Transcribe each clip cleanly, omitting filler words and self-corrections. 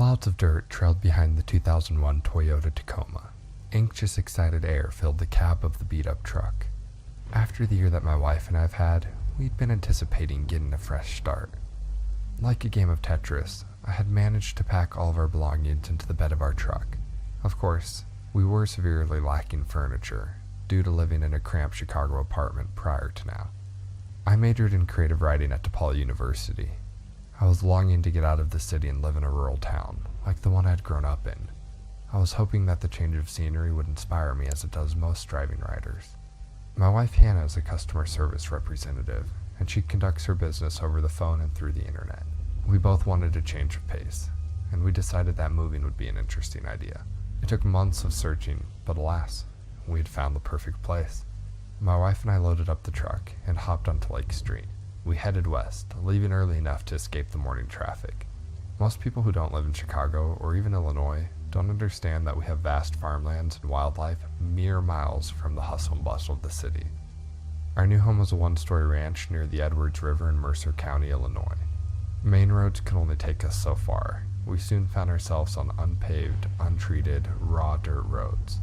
Clouds of dirt trailed behind the 2001 Toyota Tacoma. Anxious, excited air filled the cab of the beat-up truck. After the year that my wife and I have had, we'd been anticipating getting a fresh start. Like a game of Tetris, I had managed to pack all of our belongings into the bed of our truck. Of course, we were severely lacking furniture, due to living in a cramped Chicago apartment prior to now. I majored in creative writing at DePaul University. I was longing to get out of the city and live in a rural town, like the one I'd grown up in. I was hoping that the change of scenery would inspire me as it does most striving writers. My wife Hannah is a customer service representative, and she conducts her business over the phone and through the internet. We both wanted a change of pace, and we decided that moving would be an interesting idea. It took months of searching, but alas, we had found the perfect place. My wife and I loaded up the truck and hopped onto Lake Street. We headed west, leaving early enough to escape the morning traffic. Most people who don't live in Chicago or even Illinois don't understand that we have vast farmlands and wildlife mere miles from the hustle and bustle of the city. Our new home was a one-story ranch near the Edwards River in Mercer County, Illinois. Main roads could only take us so far. We soon found ourselves on unpaved, untreated, raw dirt roads.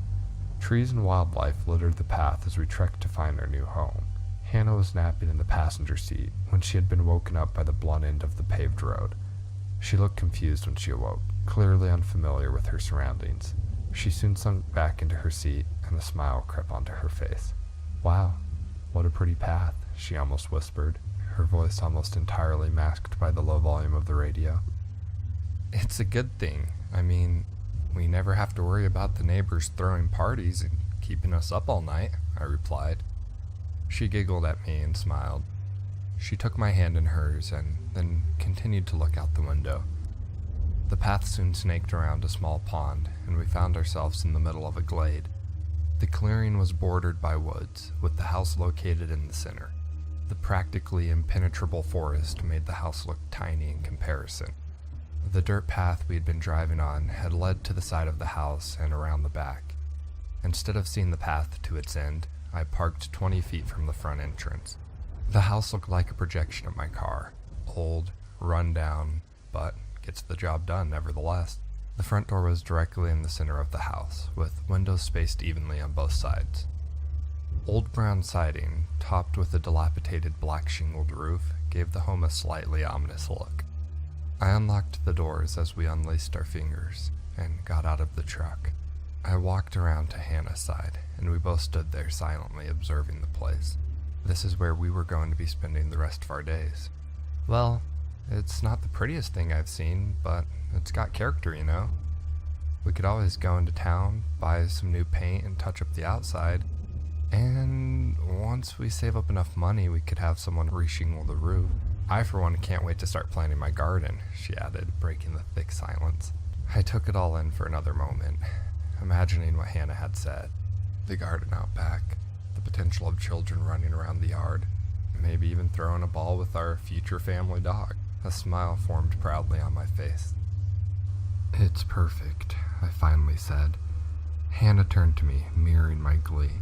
Trees and wildlife littered the path as we trekked to find our new home. Hannah was napping in the passenger seat when she had been woken up by the blunt end of the paved road. She looked confused when she awoke, clearly unfamiliar with her surroundings. She soon sunk back into her seat, and a smile crept onto her face. "Wow, what a pretty path," she almost whispered, her voice almost entirely masked by the low volume of the radio. "It's a good thing. I mean, we never have to worry about the neighbors throwing parties and keeping us up all night," I replied. She giggled at me and smiled. She took my hand in hers and then continued to look out the window. The path soon snaked around a small pond, and we found ourselves in the middle of a glade. The clearing was bordered by woods, with the house located in the center. The practically impenetrable forest made the house look tiny in comparison. The dirt path we had been driving on had led to the side of the house and around the back. Instead of seeing the path to its end, I parked 20 feet from the front entrance. The house looked like a projection of my car. Old, run down, but gets the job done nevertheless. The front door was directly in the center of the house, with windows spaced evenly on both sides. Old brown siding, topped with a dilapidated black shingled roof, gave the home a slightly ominous look. I unlocked the doors as we unlaced our fingers and got out of the truck. I walked around to Hannah's side, and we both stood there silently observing the place. This is where we were going to be spending the rest of our days. Well, it's not the prettiest thing I've seen, but it's got character, you know? We could always go into town, buy some new paint, and touch up the outside. And once we save up enough money, we could have someone reshingle the roof. I, for one, can't wait to start planting my garden," she added, breaking the thick silence. I took it all in for another moment, imagining what Hannah had said. The garden out back, the potential of children running around the yard, maybe even throwing a ball with our future family dog. A smile formed proudly on my face. "It's perfect," I finally said. Hannah turned to me, mirroring my glee.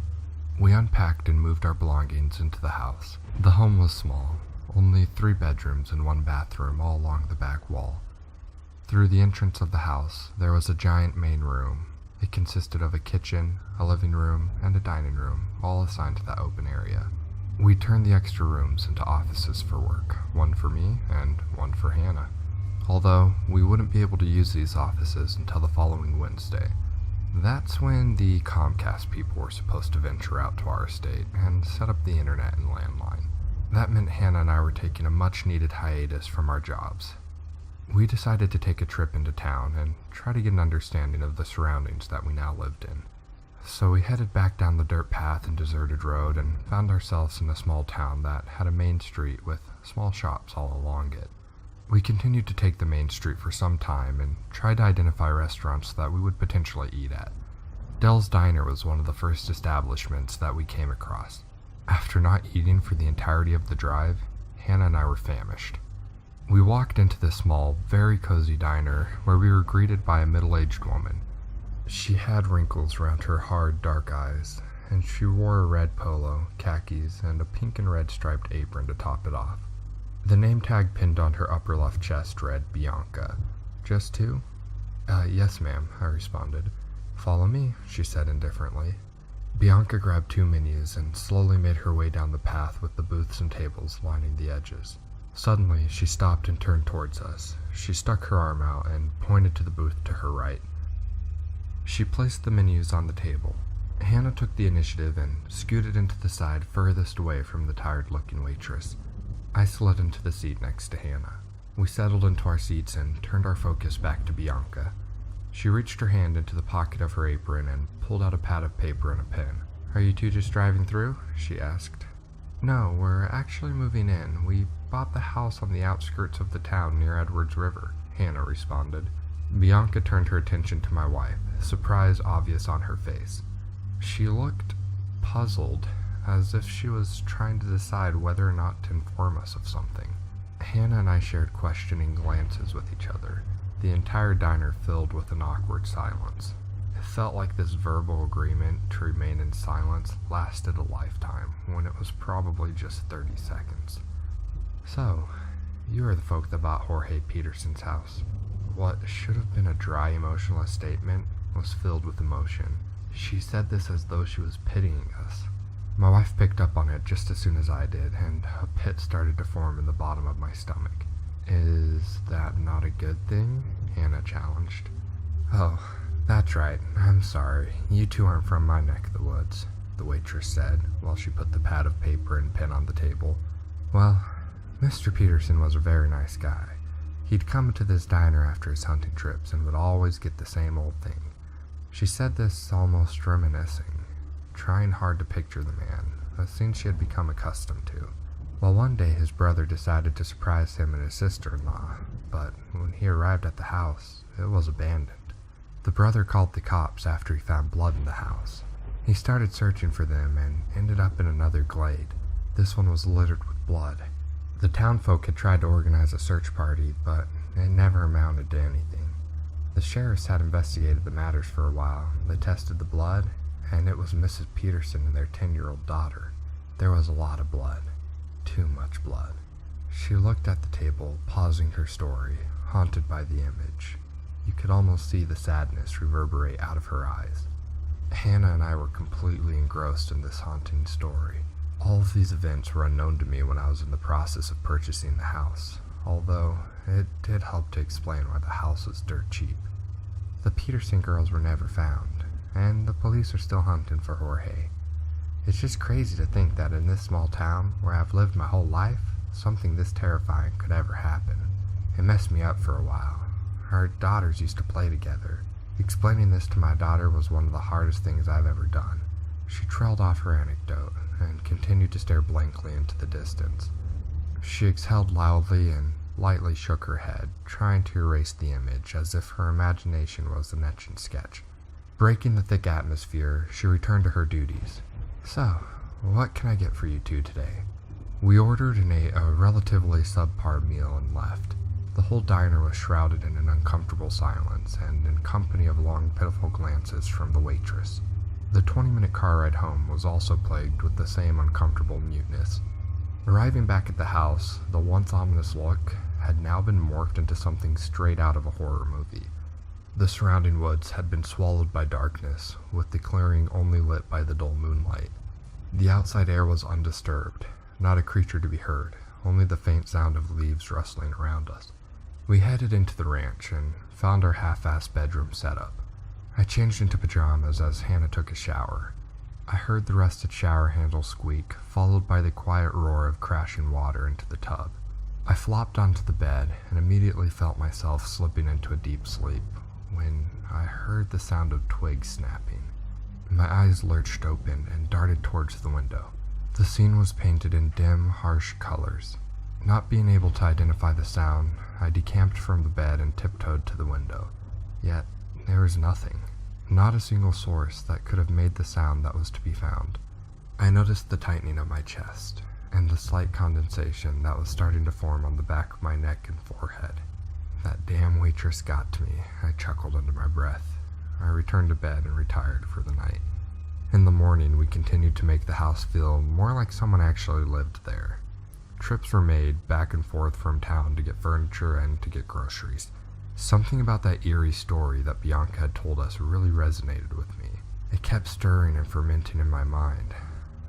We unpacked and moved our belongings into the house. The home was small, only 3 bedrooms and 1 bathroom all along the back wall. Through the entrance of the house, there was a giant main room. It consisted of a kitchen, a living room, and a dining room, all assigned to that open area. We turned the extra rooms into offices for work, one for me and one for Hannah. Although, we wouldn't be able to use these offices until the following Wednesday. That's when the Comcast people were supposed to venture out to our estate and set up the internet and landline. That meant Hannah and I were taking a much-needed hiatus from our jobs. We decided to take a trip into town and try to get an understanding of the surroundings that we now lived in. So we headed back down the dirt path and deserted road and found ourselves in a small town that had a main street with small shops all along it. We continued to take the main street for some time and tried to identify restaurants that we would potentially eat at. Dell's Diner was one of the first establishments that we came across. After not eating for the entirety of the drive, Hannah and I were famished. We walked into this small, very cozy diner where we were greeted by a middle-aged woman. She had wrinkles around her hard, dark eyes, and she wore a red polo, khakis, and a pink and red striped apron to top it off. The name tag pinned on her upper left chest read Bianca. Just 2? Yes, ma'am, I responded. Follow me, she said indifferently. Bianca grabbed 2 menus and slowly made her way down the path with the booths and tables lining the edges. Suddenly, she stopped and turned towards us. She stuck her arm out and pointed to the booth to her right. She placed the menus on the table. Hannah took the initiative and scooted into the side furthest away from the tired-looking waitress. I slid into the seat next to Hannah. We settled into our seats and turned our focus back to Bianca. She reached her hand into the pocket of her apron and pulled out a pad of paper and a pen. "Are you two just driving through?" she asked. "No, we're actually moving in. We bought the house on the outskirts of the town near Edwards River," Hannah responded. Bianca turned her attention to my wife, surprise obvious on her face. She looked puzzled, as if she was trying to decide whether or not to inform us of something. Hannah and I shared questioning glances with each other, the entire diner filled with an awkward silence. It felt like this verbal agreement to remain in silence lasted a lifetime, when it was probably just 30 seconds. "So, you are the folk that bought Jorge Peterson's house." What should have been a dry, emotionless statement was filled with emotion. She said this as though she was pitying us. My wife picked up on it just as soon as I did, and a pit started to form in the bottom of my stomach. "Is that not a good thing?" Hannah challenged. "Oh, that's right. I'm sorry. You two aren't from my neck of the woods," the waitress said, while she put the pad of paper and pen on the table. "Well, Mr. Peterson was a very nice guy. He'd come to this diner after his hunting trips and would always get the same old thing." She said this almost reminiscing, trying hard to picture the man, a scene she had become accustomed to. Well, one day his brother decided to surprise him and his sister-in-law, but when he arrived at the house, it was abandoned. The brother called the cops after he found blood in the house. He started searching for them and ended up in another glade. This one was littered with blood. The townfolk had tried to organize a search party, but it never amounted to anything. The sheriffs had investigated the matters for a while. They tested the blood, and it was Mrs. Peterson and their 10-year-old daughter. There was a lot of blood. Too much blood. She looked at the table, pausing her story, haunted by the image. You could almost see the sadness reverberate out of her eyes. Hannah and I were completely engrossed in this haunting story. All of these events were unknown to me when I was in the process of purchasing the house, although it did help to explain why the house was dirt cheap. The Peterson girls were never found, and the police are still hunting for Jorge. It's just crazy to think that in this small town, where I've lived my whole life, something this terrifying could ever happen. It messed me up for a while. Our daughters used to play together. Explaining this to my daughter was one of the hardest things I've ever done. She trailed off her anecdote and continued to stare blankly into the distance. She exhaled loudly and lightly shook her head, trying to erase the image as if her imagination was an etching sketch. Breaking the thick atmosphere, she returned to her duties. "So, what can I get for you two today?" We ordered and ate a relatively subpar meal and left. The whole diner was shrouded in an uncomfortable silence and in company of long, pitiful glances from the waitress. The 20-minute car ride home was also plagued with the same uncomfortable muteness. Arriving back at the house, the once ominous look had now been morphed into something straight out of a horror movie. The surrounding woods had been swallowed by darkness, with the clearing only lit by the dull moonlight. The outside air was undisturbed, not a creature to be heard, only the faint sound of leaves rustling around us. We headed into the ranch and found our half-assed bedroom set up. I changed into pajamas as Hannah took a shower. I heard the rusted shower handle squeak, followed by the quiet roar of crashing water into the tub. I flopped onto the bed and immediately felt myself slipping into a deep sleep when I heard the sound of twigs snapping. My eyes lurched open and darted towards the window. The scene was painted in dim, harsh colors. Not being able to identify the sound, I decamped from the bed and tiptoed to the window. Yet, there was nothing. Not a single source that could have made the sound that was to be found. I noticed the tightening of my chest, and the slight condensation that was starting to form on the back of my neck and forehead. "That damn waitress got to me," I chuckled under my breath. I returned to bed and retired for the night. In the morning, we continued to make the house feel more like someone actually lived there. Trips were made back and forth from town to get furniture and to get groceries. Something about that eerie story that Bianca had told us really resonated with me. It kept stirring and fermenting in my mind.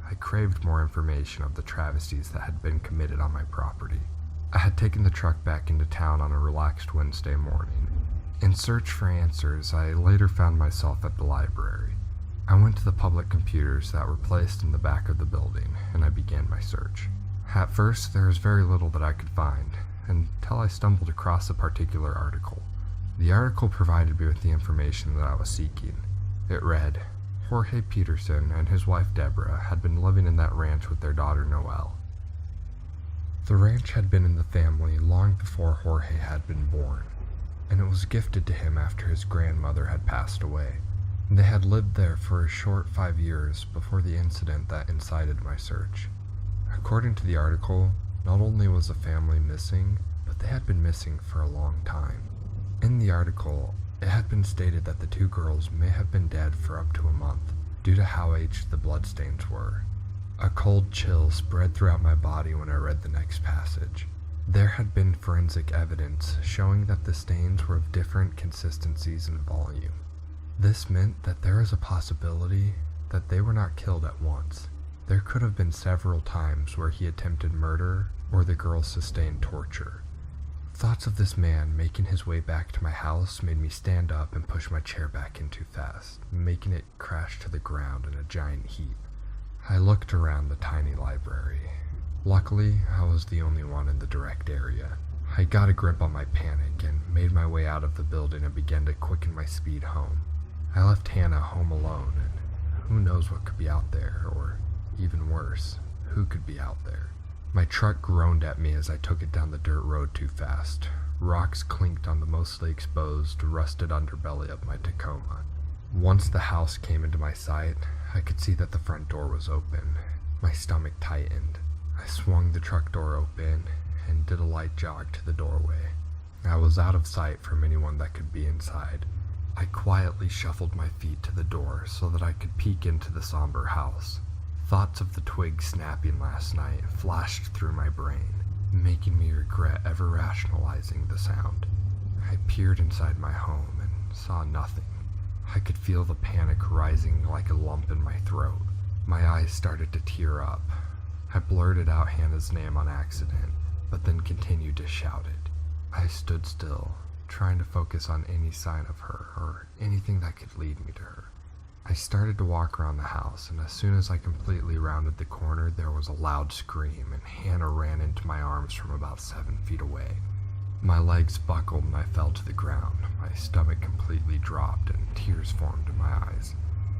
I craved more information of the travesties that had been committed on my property. I had taken the truck back into town on a relaxed Wednesday morning. In search for answers, I later found myself at the library. I went to the public computers that were placed in the back of the building, and I began my search. At first, there was very little that I could find, until I stumbled across a particular article. The article provided me with the information that I was seeking. It read, Jorge Peterson and his wife Deborah had been living in that ranch with their daughter Noelle. The ranch had been in the family long before Jorge had been born, and it was gifted to him after his grandmother had passed away. They had lived there for a short 5 years before the incident that incited my search. According to the article, not only was the family missing, but they had been missing for a long time. In the article, it had been stated that the two girls may have been dead for up to a month, due to how aged the bloodstains were. A cold chill spread throughout my body when I read the next passage. There had been forensic evidence showing that the stains were of different consistencies and volume. This meant that there is a possibility that they were not killed at once. There could have been several times where he attempted murder or the girls sustained torture. Thoughts of this man making his way back to my house made me stand up and push my chair back in too fast, making it crash to the ground in a giant heap. I looked around the tiny library. Luckily, I was the only one in the direct area. I got a grip on my panic and made my way out of the building and began to quicken my speed home. I left Hannah home alone, and who knows what could be out there, or even worse, who could be out there. My truck groaned at me as I took it down the dirt road too fast. Rocks clinked on the mostly exposed, rusted underbelly of my Tacoma. Once the house came into my sight, I could see that the front door was open. My stomach tightened. I swung the truck door open and did a light jog to the doorway. I was out of sight from anyone that could be inside. I quietly shuffled my feet to the door so that I could peek into the somber house. Thoughts of the twig snapping last night flashed through my brain, making me regret ever rationalizing the sound. I peered inside my home and saw nothing. I could feel the panic rising like a lump in my throat. My eyes started to tear up. I blurted out Hannah's name on accident, but then continued to shout it. I stood still, trying to focus on any sign of her or anything that could lead me to her. I started to walk around the house, and as soon as I completely rounded the corner, there was a loud scream, and Hannah ran into my arms from about 7 feet away. My legs buckled and I fell to the ground. My stomach completely dropped and tears formed in my eyes.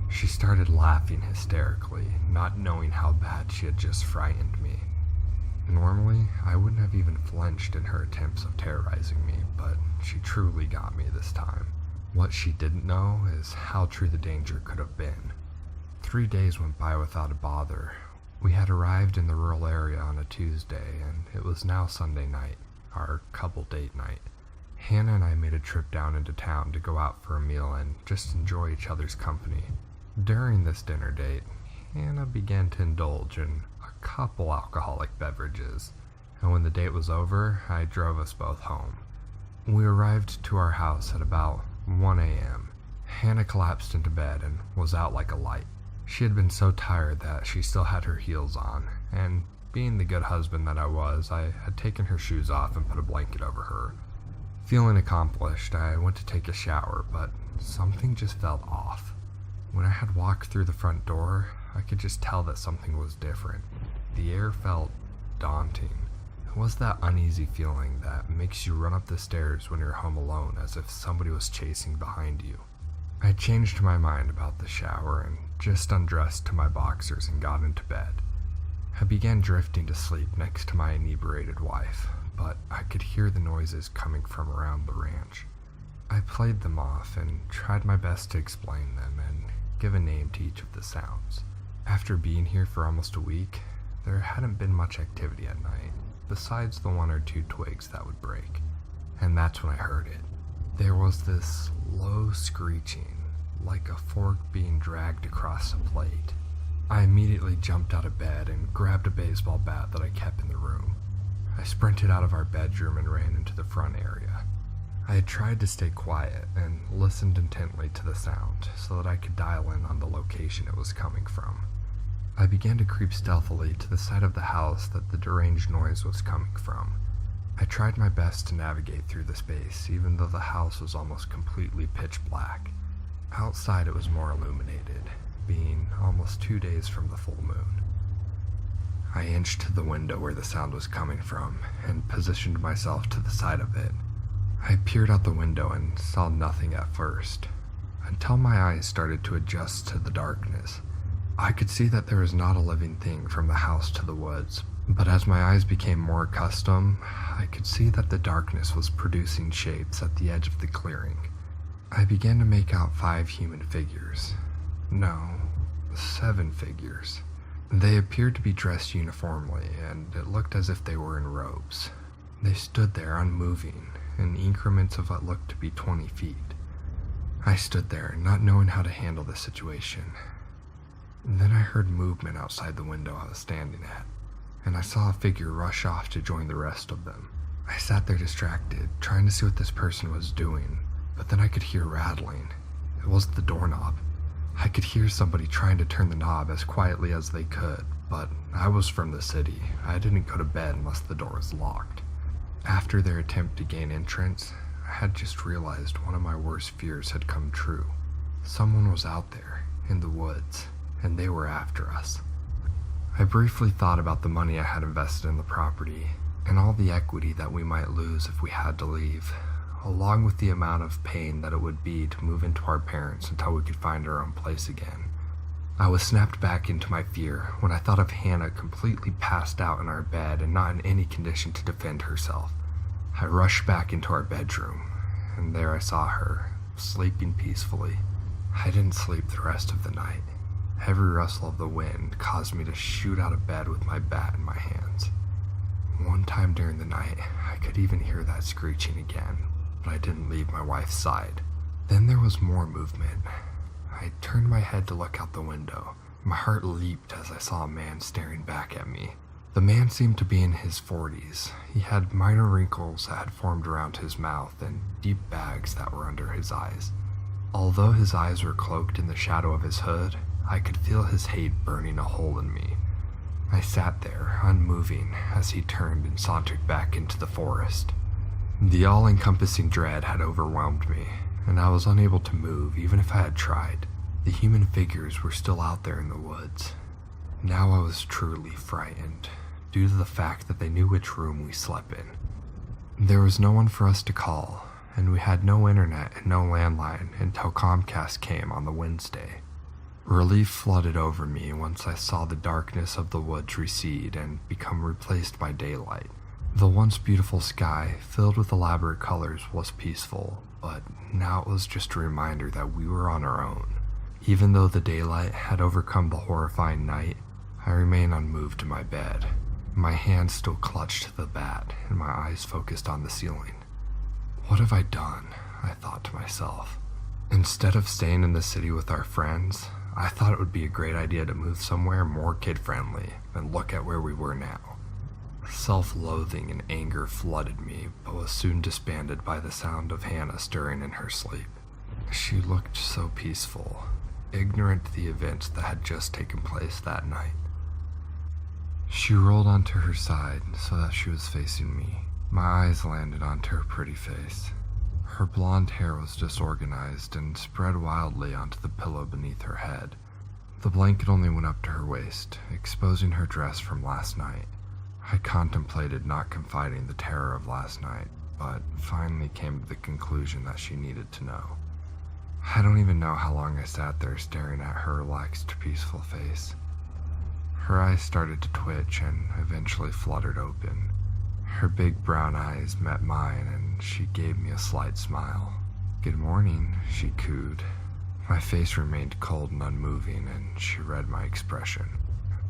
She started laughing hysterically, not knowing how bad she had just frightened me. Normally, I wouldn't have even flinched in her attempts of terrorizing me, but she truly got me this time. What she didn't know is how true the danger could have been. 3 days went by without a bother. We had arrived in the rural area on a Tuesday, and it was now Sunday night, our couple date night. Hannah and I made a trip down into town to go out for a meal and just enjoy each other's company. During this dinner date, Hannah began to indulge in a couple alcoholic beverages, and when the date was over, I drove us both home. We arrived to our house at about 1 a.m. Hannah collapsed into bed and was out like a light. She had been so tired that she still had her heels on, and being the good husband that I was, I had taken her shoes off and put a blanket over her. Feeling accomplished, I went to take a shower, but something just felt off. When I had walked through the front door, I could just tell that something was different. The air felt daunting. It was that uneasy feeling that makes you run up the stairs when you're home alone as if somebody was chasing behind you. I changed my mind about the shower and just undressed to my boxers and got into bed. I began drifting to sleep next to my inebriated wife, but I could hear the noises coming from around the ranch. I played them off and tried my best to explain them and give a name to each of the sounds. After being here for almost a week, there hadn't been much activity at night, besides the 1 or 2 twigs that would break. And that's when I heard it. There was this low screeching, like a fork being dragged across a plate. I immediately jumped out of bed and grabbed a baseball bat that I kept in the room. I sprinted out of our bedroom and ran into the front area. I had tried to stay quiet and listened intently to the sound so that I could dial in on the location it was coming from. I began to creep stealthily to the side of the house that the deranged noise was coming from. I tried my best to navigate through the space, even though the house was almost completely pitch black. Outside it was more illuminated, being almost 2 days from the full moon. I inched to the window where the sound was coming from and positioned myself to the side of it. I peered out the window and saw nothing at first, until my eyes started to adjust to the darkness. I could see that there was not a living thing from the house to the woods, but as my eyes became more accustomed, I could see that the darkness was producing shapes at the edge of the clearing. I began to make out 5 human figures. No, 7 figures. They appeared to be dressed uniformly, and it looked as if they were in robes. They stood there unmoving, in increments of what looked to be 20 feet. I stood there, not knowing how to handle the situation. Then I heard movement outside the window I was standing at, and I saw a figure rush off to join the rest of them. I sat there distracted, trying to see what this person was doing, but then I could hear rattling. It was the doorknob. I could hear somebody trying to turn the knob as quietly as they could, but I was from the city. I didn't go to bed unless the door was locked. After their attempt to gain entrance, I had just realized one of my worst fears had come true. Someone was out there, in the woods, and they were after us. I briefly thought about the money I had invested in the property, and all the equity that we might lose if we had to leave, along with the amount of pain that it would be to move into our parents until we could find our own place again. I was snapped back into my fear when I thought of Hannah completely passed out in our bed and not in any condition to defend herself. I rushed back into our bedroom, and there I saw her, sleeping peacefully. I didn't sleep the rest of the night. Every rustle of the wind caused me to shoot out of bed with my bat in my hands. One time during the night, I could even hear that screeching again, but I didn't leave my wife's side. Then there was more movement. I turned my head to look out the window. My heart leaped as I saw a man staring back at me. The man seemed to be in his 40s. He had minor wrinkles that had formed around his mouth and deep bags that were under his eyes. Although his eyes were cloaked in the shadow of his hood, I could feel his hate burning a hole in me. I sat there, unmoving, as he turned and sauntered back into the forest. The all-encompassing dread had overwhelmed me, and I was unable to move even if I had tried. The human figures were still out there in the woods. Now I was truly frightened, due to the fact that they knew which room we slept in. There was no one for us to call, and we had no internet and no landline until Comcast came on the Wednesday. Relief flooded over me once I saw the darkness of the woods recede and become replaced by daylight. The once beautiful sky, filled with elaborate colors, was peaceful, but now it was just a reminder that we were on our own. Even though the daylight had overcome the horrifying night, I remained unmoved in my bed. My hands still clutched to the bat, and my eyes focused on the ceiling. What have I done? I thought to myself. Instead of staying in the city with our friends, I thought it would be a great idea to move somewhere more kid-friendly and look at where we were now. Self-loathing and anger flooded me, but was soon disbanded by the sound of Hannah stirring in her sleep. She looked so peaceful, ignorant to the events that had just taken place that night. She rolled onto her side so that she was facing me. My eyes landed onto her pretty face. Her blonde hair was disorganized and spread wildly onto the pillow beneath her head. The blanket only went up to her waist, exposing her dress from last night. I contemplated not confiding the terror of last night, but finally came to the conclusion that she needed to know. I don't even know how long I sat there staring at her relaxed, peaceful face. Her eyes started to twitch and eventually fluttered open. Her big brown eyes met mine and she gave me a slight smile. "Good morning," she cooed. My face remained cold and unmoving, and she read my expression.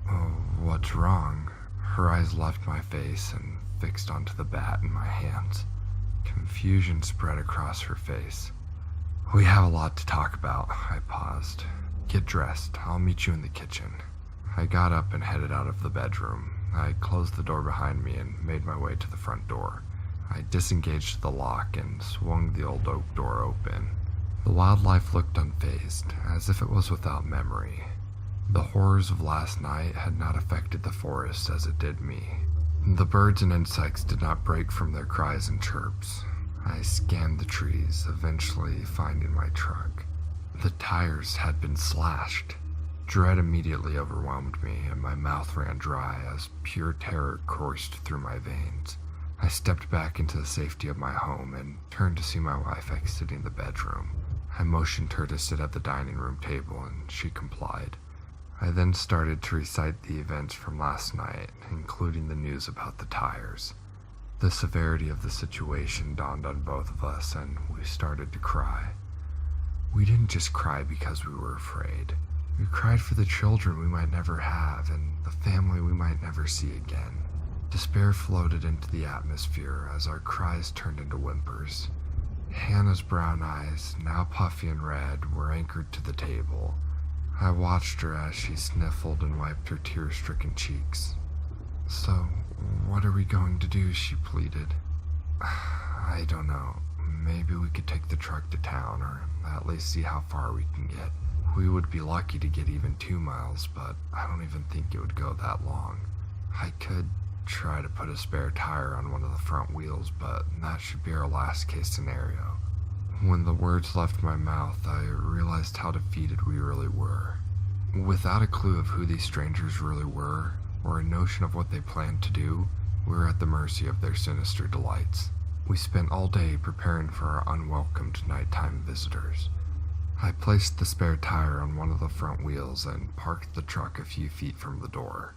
"Oh, what's wrong?" Her eyes left my face and fixed onto the bat in my hands. Confusion spread across her face. "We have a lot to talk about," I paused. "Get dressed. I'll meet you in the kitchen." I got up and headed out of the bedroom. I closed the door behind me and made my way to the front door. I disengaged the lock and swung the old oak door open. The wildlife looked unfazed, as if it was without memory. The horrors of last night had not affected the forest as it did me. The birds and insects did not break from their cries and chirps. I scanned the trees, eventually finding my truck. The tires had been slashed. Dread immediately overwhelmed me, and my mouth ran dry as pure terror coursed through my veins. I stepped back into the safety of my home and turned to see my wife exiting the bedroom. I motioned her to sit at the dining room table, and she complied. I then started to recite the events from last night, including the news about the tires. The severity of the situation dawned on both of us, and we started to cry. We didn't just cry because we were afraid. We cried for the children we might never have and the family we might never see again. Despair floated into the atmosphere as our cries turned into whimpers. Hannah's brown eyes, now puffy and red, were anchored to the table. I watched her as she sniffled and wiped her tear-stricken cheeks. "So, what are we going to do?" she pleaded. "I don't know. Maybe we could take the truck to town, or at least see how far we can get. We would be lucky to get even 2 miles, but I don't even think it would go that long. I could try to put a spare tire on one of the front wheels, but that should be our last case scenario." When the words left my mouth, I realized how defeated we really were. Without a clue of who these strangers really were, or a notion of what they planned to do, we were at the mercy of their sinister delights. We spent all day preparing for our unwelcomed nighttime visitors. I placed the spare tire on one of the front wheels and parked the truck a few feet from the door.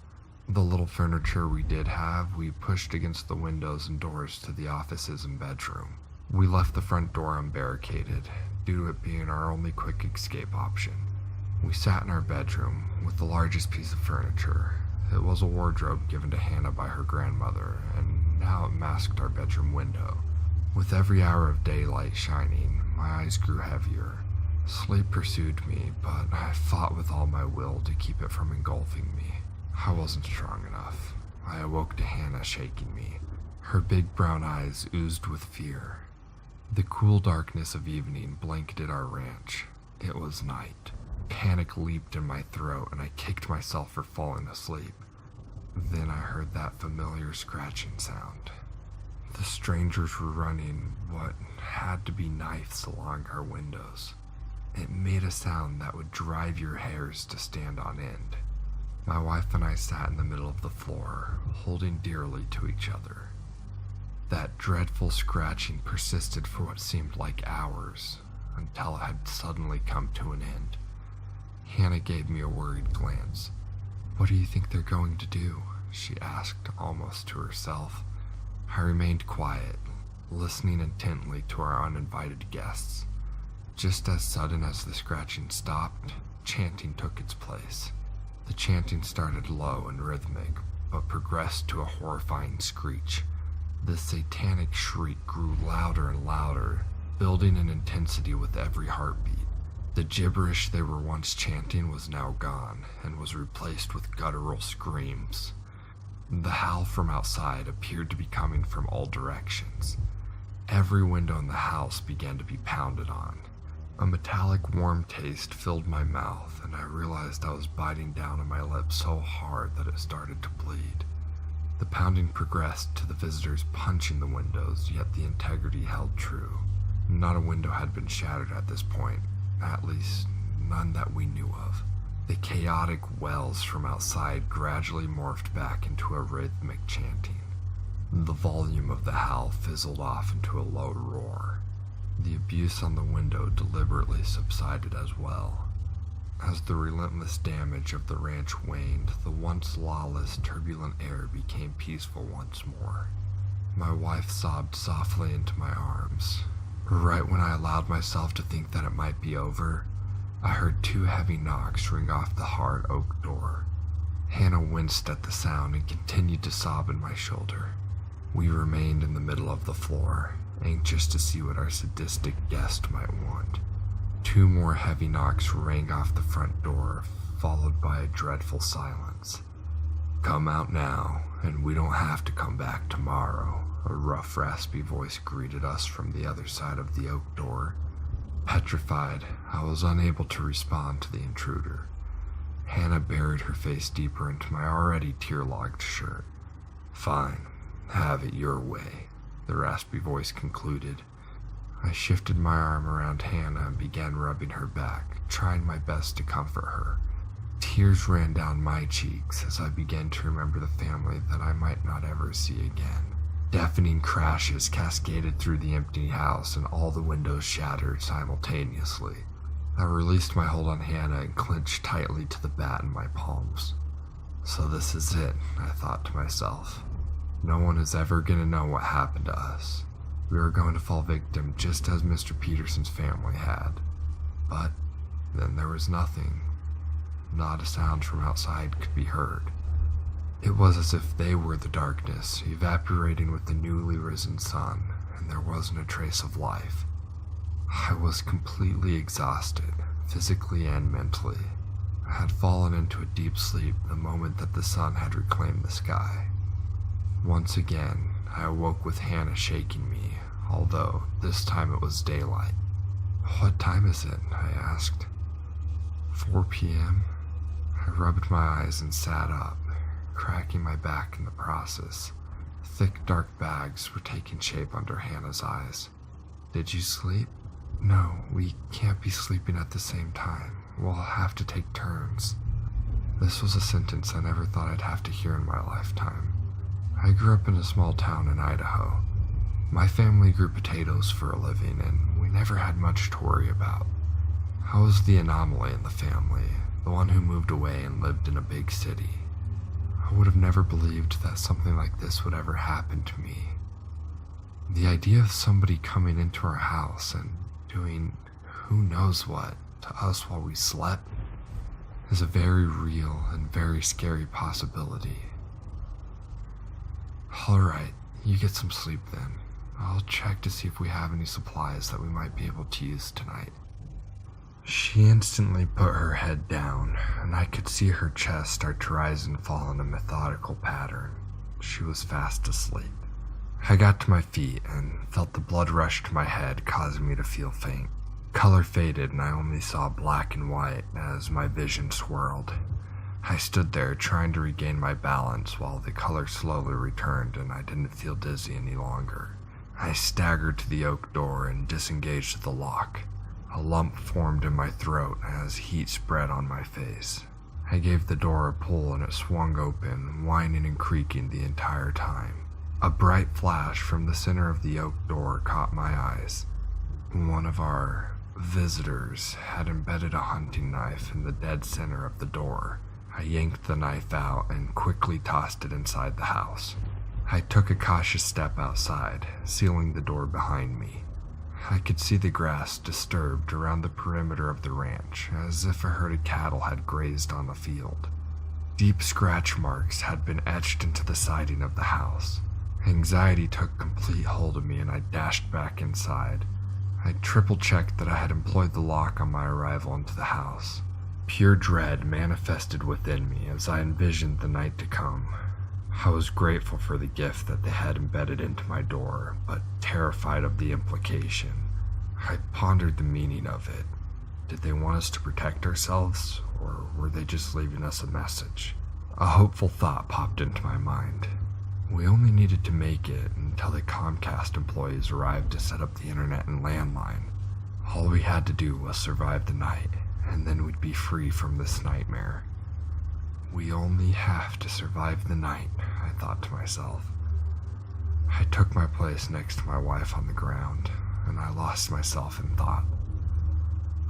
The little furniture we did have, we pushed against the windows and doors to the offices and bedroom. We left the front door unbarricaded, due to it being our only quick escape option. We sat in our bedroom with the largest piece of furniture. It was a wardrobe given to Hannah by her grandmother, and now it masked our bedroom window. With every hour of daylight shining, my eyes grew heavier. Sleep pursued me, but I fought with all my will to keep it from engulfing me. I wasn't strong enough. I awoke to Hannah shaking me. Her big brown eyes oozed with fear. The cool darkness of evening blanketed our ranch. It was night. Panic leaped in my throat, and I kicked myself for falling asleep. Then I heard that familiar scratching sound. The strangers were running what had to be knives along our windows. It made a sound that would drive your hairs to stand on end. My wife and I sat in the middle of the floor, holding dearly to each other. That dreadful scratching persisted for what seemed like hours, until it had suddenly come to an end. Hannah gave me a worried glance. "What do you think they're going to do?" she asked, almost to herself. I remained quiet, listening intently to our uninvited guests. Just as sudden as the scratching stopped, chanting took its place. The chanting started low and rhythmic, but progressed to a horrifying screech. The satanic shriek grew louder and louder, building in intensity with every heartbeat. The gibberish they were once chanting was now gone, and was replaced with guttural screams. The howl from outside appeared to be coming from all directions. Every window in the house began to be pounded on. A metallic warm taste filled my mouth, and I realized I was biting down on my lip so hard that it started to bleed. The pounding progressed to the visitors punching the windows, yet the integrity held true. Not a window had been shattered at this point, at least none that we knew of. The chaotic wails from outside gradually morphed back into a rhythmic chanting. The volume of the howl fizzled off into a low roar. The abuse on the window deliberately subsided as well. As the relentless damage of the ranch waned, the once lawless, turbulent air became peaceful once more. My wife sobbed softly into my arms. Right when I allowed myself to think that it might be over, I heard 2 heavy knocks ring off the hard oak door. Hannah winced at the sound and continued to sob in my shoulder. We remained in the middle of the floor, anxious to see what our sadistic guest might want. 2 more heavy knocks rang off the front door, followed by a dreadful silence. "Come out now, and we don't have to come back tomorrow," A rough, raspy voice greeted us from the other side of the oak door. Petrified, I was unable to respond to the intruder. Hannah buried her face deeper into my already tear-logged shirt. "Fine, have it your way," the raspy voice concluded. I shifted my arm around Hannah and began rubbing her back, trying my best to comfort her. Tears ran down my cheeks as I began to remember the family that I might not ever see again. Deafening crashes cascaded through the empty house and all the windows shattered simultaneously. I released my hold on Hannah and clenched tightly to the bat in my palms. So this is it, I thought to myself. No one is ever going to know what happened to us. We were going to fall victim just as Mr. Peterson's family had. But then there was nothing. Not a sound from outside could be heard. It was as if they were the darkness, evaporating with the newly risen sun, and there wasn't a trace of life. I was completely exhausted, physically and mentally. I had fallen into a deep sleep the moment that the sun had reclaimed the sky. Once again, I awoke with Hannah shaking me, although this time it was daylight. "What time is it?" I asked. 4 p.m. I rubbed my eyes and sat up, cracking my back in the process. Thick, dark bags were taking shape under Hannah's eyes. "Did you sleep?" "No, we can't be sleeping at the same time. We'll have to take turns." This was a sentence I never thought I'd have to hear in my lifetime. I grew up in a small town in Idaho. My family grew potatoes for a living, and we never had much to worry about. I was the anomaly in the family, the one who moved away and lived in a big city. I would have never believed that something like this would ever happen to me. The idea of somebody coming into our house and doing who knows what to us while we slept is a very real and very scary possibility. "Alright, you get some sleep then. I'll check to see if we have any supplies that we might be able to use tonight." She instantly put her head down, and I could see her chest start to rise and fall in a methodical pattern. She was fast asleep. I got to my feet and felt the blood rush to my head, causing me to feel faint. Color faded and I only saw black and white as my vision swirled. I stood there trying to regain my balance while the color slowly returned and I didn't feel dizzy any longer. I staggered to the oak door and disengaged the lock. A lump formed in my throat as heat spread on my face. I gave the door a pull and it swung open, whining and creaking the entire time. A bright flash from the center of the oak door caught my eyes. One of our visitors had embedded a hunting knife in the dead center of the door. I yanked the knife out and quickly tossed it inside the house. I took a cautious step outside, sealing the door behind me. I could see the grass disturbed around the perimeter of the ranch, as if a herd of cattle had grazed on the field. Deep scratch marks had been etched into the siding of the house. Anxiety took complete hold of me and I dashed back inside. I triple-checked that I had employed the lock on my arrival into the house. Pure dread manifested within me as I envisioned the night to come. I was grateful for the gift that they had embedded into my door, but terrified of the implication. I pondered the meaning of it. Did they want us to protect ourselves, or were they just leaving us a message? A hopeful thought popped into my mind. We only needed to make it until the Comcast employees arrived to set up the internet and landline. All we had to do was survive the night, and then we'd be free from this nightmare. We only have to survive the night, I thought to myself. I took my place next to my wife on the ground, and I lost myself in thought.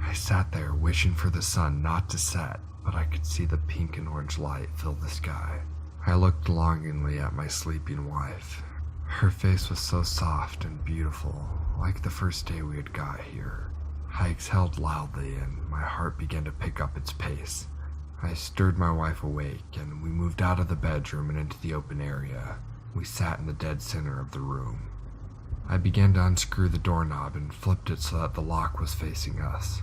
I sat there wishing for the sun not to set, but I could see the pink and orange light fill the sky. I looked longingly at my sleeping wife. Her face was so soft and beautiful, like the first day we had got here. I exhaled loudly, and my heart began to pick up its pace. I stirred my wife awake, and we moved out of the bedroom and into the open area. We sat in the dead center of the room. I began to unscrew the doorknob and flipped it so that the lock was facing us.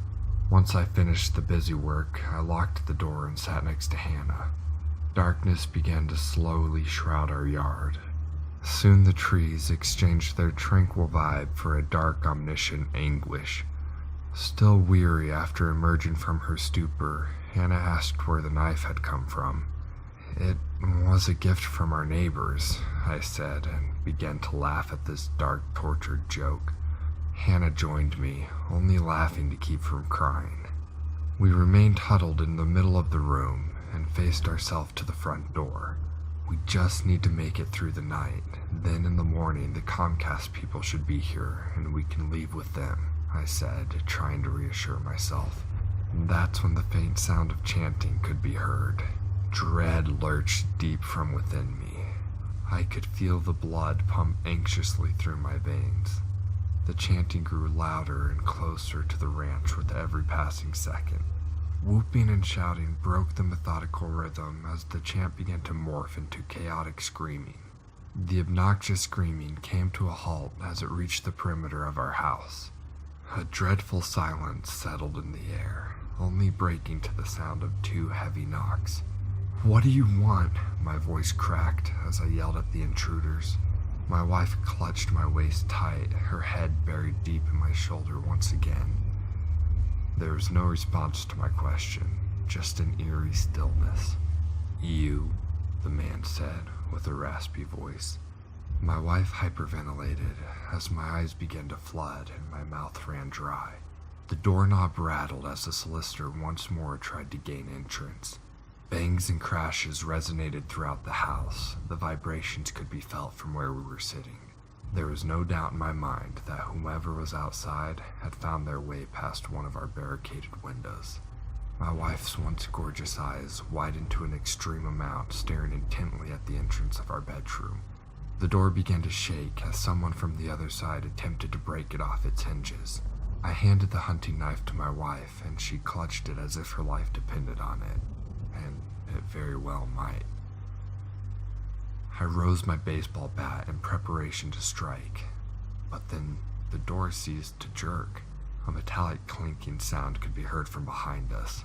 Once I finished the busy work, I locked the door and sat next to Hannah. Darkness began to slowly shroud our yard. Soon the trees exchanged their tranquil vibe for a dark, omniscient anguish. Still weary after emerging from her stupor, Hannah asked where the knife had come from. "It was a gift from our neighbors," I said, and began to laugh at this dark, tortured joke. Hannah joined me, only laughing to keep from crying. We remained huddled in the middle of the room and faced ourselves to the front door. "We just need to make it through the night. Then in the morning the Comcast people should be here and we can leave with them," I said, trying to reassure myself. And that's when the faint sound of chanting could be heard. Dread lurched deep from within me. I could feel the blood pump anxiously through my veins. The chanting grew louder and closer to the ranch with every passing second. Whooping and shouting broke the methodical rhythm as the chant began to morph into chaotic screaming. The obnoxious screaming came to a halt as it reached the perimeter of our house. A dreadful silence settled in the air, only breaking to the sound of 2 heavy knocks. "What do you want?" my voice cracked as I yelled at the intruders. My wife clutched my waist tight, her head buried deep in my shoulder once again. There was no response to my question, just an eerie stillness. "You," the man said, with a raspy voice. My wife hyperventilated as my eyes began to flood and my mouth ran dry. The doorknob rattled as the solicitor once more tried to gain entrance. Bangs and crashes resonated throughout the house. The vibrations could be felt from where we were sitting. There was no doubt in my mind that whomever was outside had found their way past one of our barricaded windows. My wife's once gorgeous eyes widened to an extreme amount, staring intently at the entrance of our bedroom. The door began to shake as someone from the other side attempted to break it off its hinges. I handed the hunting knife to my wife, and she clutched it as if her life depended on it, and it very well might. I rose my baseball bat in preparation to strike, but then the door ceased to jerk. A metallic clinking sound could be heard from behind us.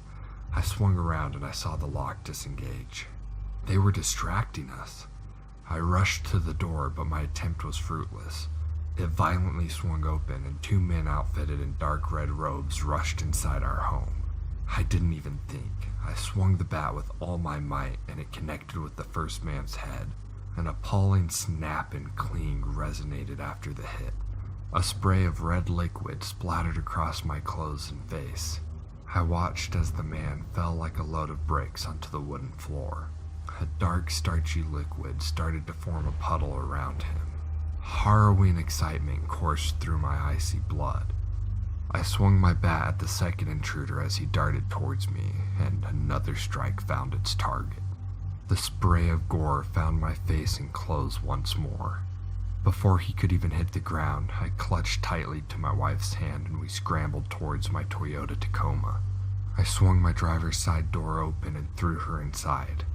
I swung around and I saw the lock disengage. They were distracting us. I rushed to the door, but my attempt was fruitless. It violently swung open and 2 men outfitted in dark red robes rushed inside our home. I didn't even think. I swung the bat with all my might and it connected with the first man's head. An appalling snap and cling resonated after the hit. A spray of red liquid splattered across my clothes and face. I watched as the man fell like a load of bricks onto the wooden floor. A dark, starchy liquid started to form a puddle around him. Harrowing excitement coursed through my icy blood. I swung my bat at the second intruder as he darted towards me, and another strike found its target. The spray of gore found my face and clothes once more. Before he could even hit the ground, I clutched tightly to my wife's hand and we scrambled towards my Toyota Tacoma. I swung my driver's side door open and threw her inside.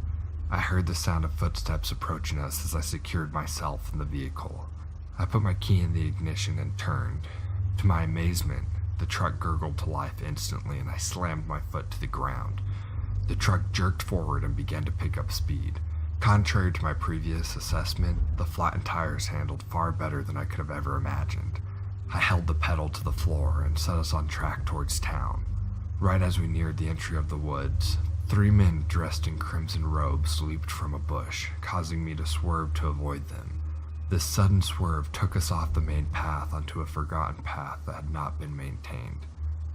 I heard the sound of footsteps approaching us as I secured myself in the vehicle. I put my key in the ignition and turned. To my amazement, the truck gurgled to life instantly and I slammed my foot to the ground. The truck jerked forward and began to pick up speed. Contrary to my previous assessment, the flattened tires handled far better than I could have ever imagined. I held the pedal to the floor and set us on track towards town. Right as we neared the entry of the woods, 3 men dressed in crimson robes leaped from a bush, causing me to swerve to avoid them. This sudden swerve took us off the main path onto a forgotten path that had not been maintained.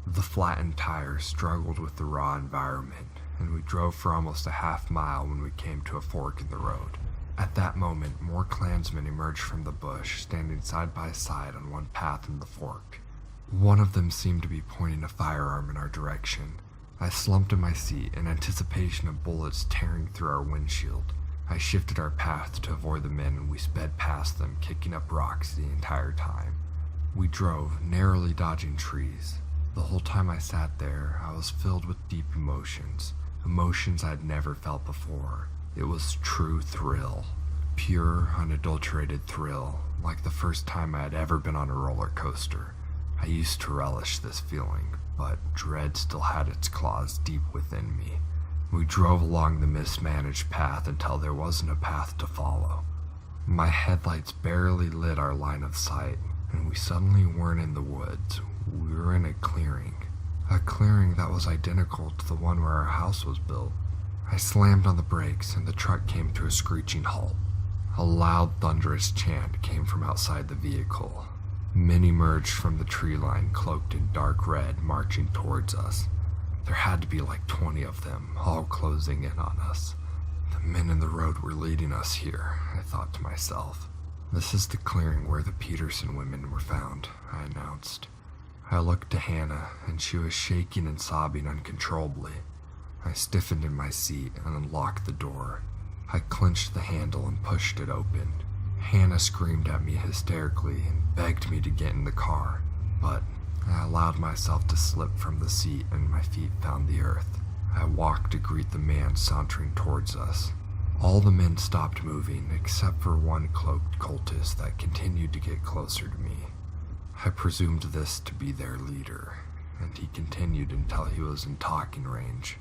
The flattened tires struggled with the raw environment, and we drove for almost a half-mile when we came to a fork in the road. At that moment, more Klansmen emerged from the bush, standing side by side on one path in the fork. One of them seemed to be pointing a firearm in our direction. I slumped in my seat in anticipation of bullets tearing through our windshield. I shifted our path to avoid the men and we sped past them, kicking up rocks the entire time. We drove, narrowly dodging trees. The whole time I sat there, I was filled with deep emotions. Emotions I'd never felt before. It was true thrill. Pure, unadulterated thrill, like the first time I had ever been on a roller coaster. I used to relish this feeling, but dread still had its claws deep within me. We drove along the mismanaged path until there wasn't a path to follow. My headlights barely lit our line of sight, and we suddenly weren't in the woods. We were in a clearing that was identical to the one where our house was built. I slammed on the brakes and the truck came to a screeching halt. A loud, thunderous chant came from outside the vehicle. Men emerged from the tree line, cloaked in dark red, marching towards us. There had to be like 20 of them, all closing in on us. The men in the road were leading us here, I thought to myself. This is the clearing where the Peterson women were found, I announced. I looked to Hannah, and she was shaking and sobbing uncontrollably. I stiffened in my seat and unlocked the door. I clenched the handle and pushed it open. Hannah screamed at me hysterically and begged me to get in the car, but I allowed myself to slip from the seat and my feet found the earth. I walked to greet the man sauntering towards us. All the men stopped moving except for one cloaked cultist that continued to get closer to me. I presumed this to be their leader, and he continued until he was in talking range.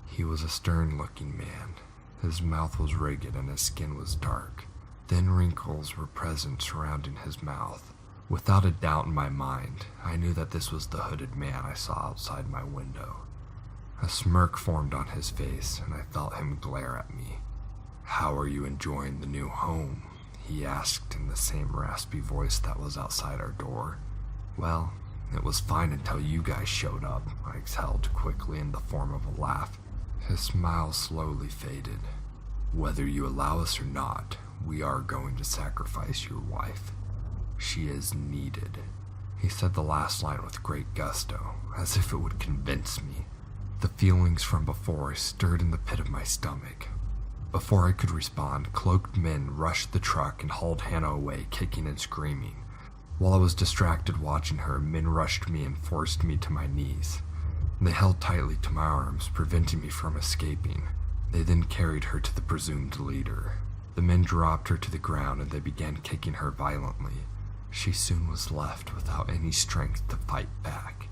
He was a stern-looking man. His mouth was rigid and his skin was dark. Thin wrinkles were present surrounding his mouth. Without a doubt in my mind, I knew that this was the hooded man I saw outside my window. A smirk formed on his face, and I felt him glare at me. "How are you enjoying the new home?" he asked in the same raspy voice that was outside our door. "Well, it was fine until you guys showed up," I exhaled quickly in the form of a laugh. His smile slowly faded. "Whether you allow us or not, we are going to sacrifice your wife. She is needed." He said the last line with great gusto, as if it would convince me. The feelings from before stirred in the pit of my stomach. Before I could respond, cloaked men rushed the truck and hauled Hannah away, kicking and screaming. While I was distracted watching her, men rushed me and forced me to my knees. They held tightly to my arms, preventing me from escaping. They then carried her to the presumed leader. The men dropped her to the ground and they began kicking her violently. She soon was left without any strength to fight back.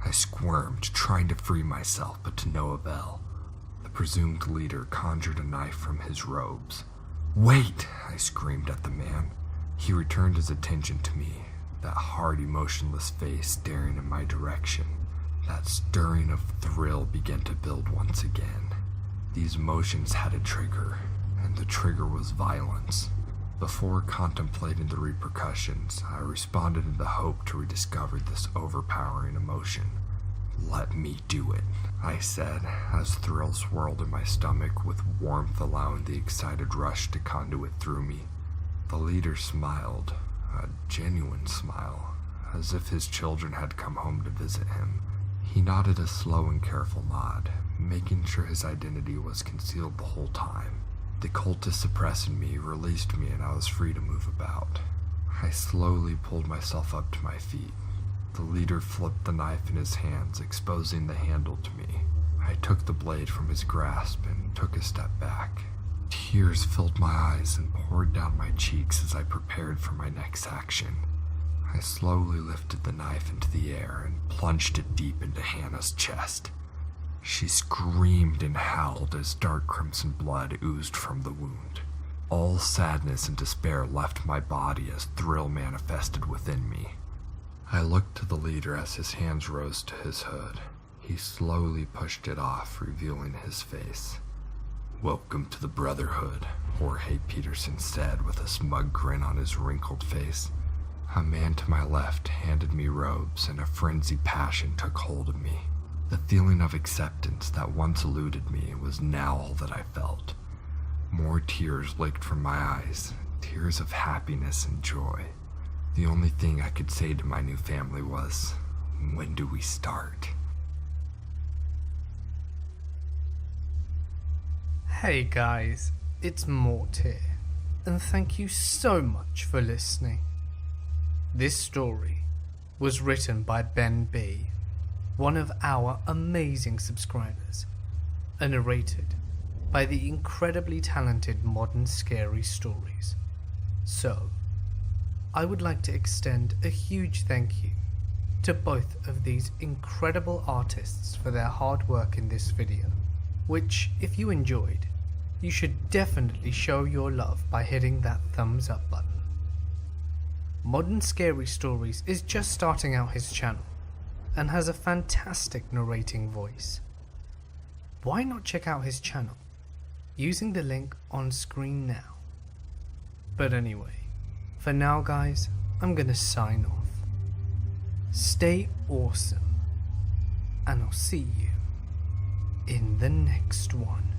I squirmed, trying to free myself, but to no avail. The presumed leader conjured a knife from his robes. "Wait!" I screamed at the man. He returned his attention to me, that hard, emotionless face staring in my direction. That stirring of thrill began to build once again. These emotions had a trigger, and the trigger was violence. Before contemplating the repercussions, I responded in the hope to rediscover this overpowering emotion. "Let me do it," I said, as thrills swirled in my stomach with warmth allowing the excited rush to conduit through me. The leader smiled, a genuine smile, as if his children had come home to visit him. He nodded a slow and careful nod, making sure his identity was concealed the whole time. The cultist suppressing me released me and I was free to move about. I slowly pulled myself up to my feet. The leader flipped the knife in his hands, exposing the handle to me. I took the blade from his grasp and took a step back. Tears filled my eyes and poured down my cheeks as I prepared for my next action. I slowly lifted the knife into the air and plunged it deep into Hannah's chest. She screamed and howled as dark crimson blood oozed from the wound. All sadness and despair left my body as thrill manifested within me. I looked to the leader as his hands rose to his hood. He slowly pushed it off, revealing his face. "Welcome to the Brotherhood," Jorge Peterson said with a smug grin on his wrinkled face. A man to my left handed me robes and a frenzied passion took hold of me. The feeling of acceptance that once eluded me was now all that I felt. More tears leaked from my eyes, tears of happiness and joy. The only thing I could say to my new family was, "When do we start?" Hey guys, it's Mort here, and thank you so much for listening. This story was written by Ben B, one of our amazing subscribers, and narrated by the incredibly talented Modern Scary Stories. So, I would like to extend a huge thank you to both of these incredible artists for their hard work in this video, which, if you enjoyed, you should definitely show your love by hitting that thumbs up button. Modern Scary Stories is just starting out his channel and has a fantastic narrating voice. Why not check out his channel using the link on screen now? But anyway, for now guys, I'm gonna sign off. Stay awesome, and I'll see you in the next one.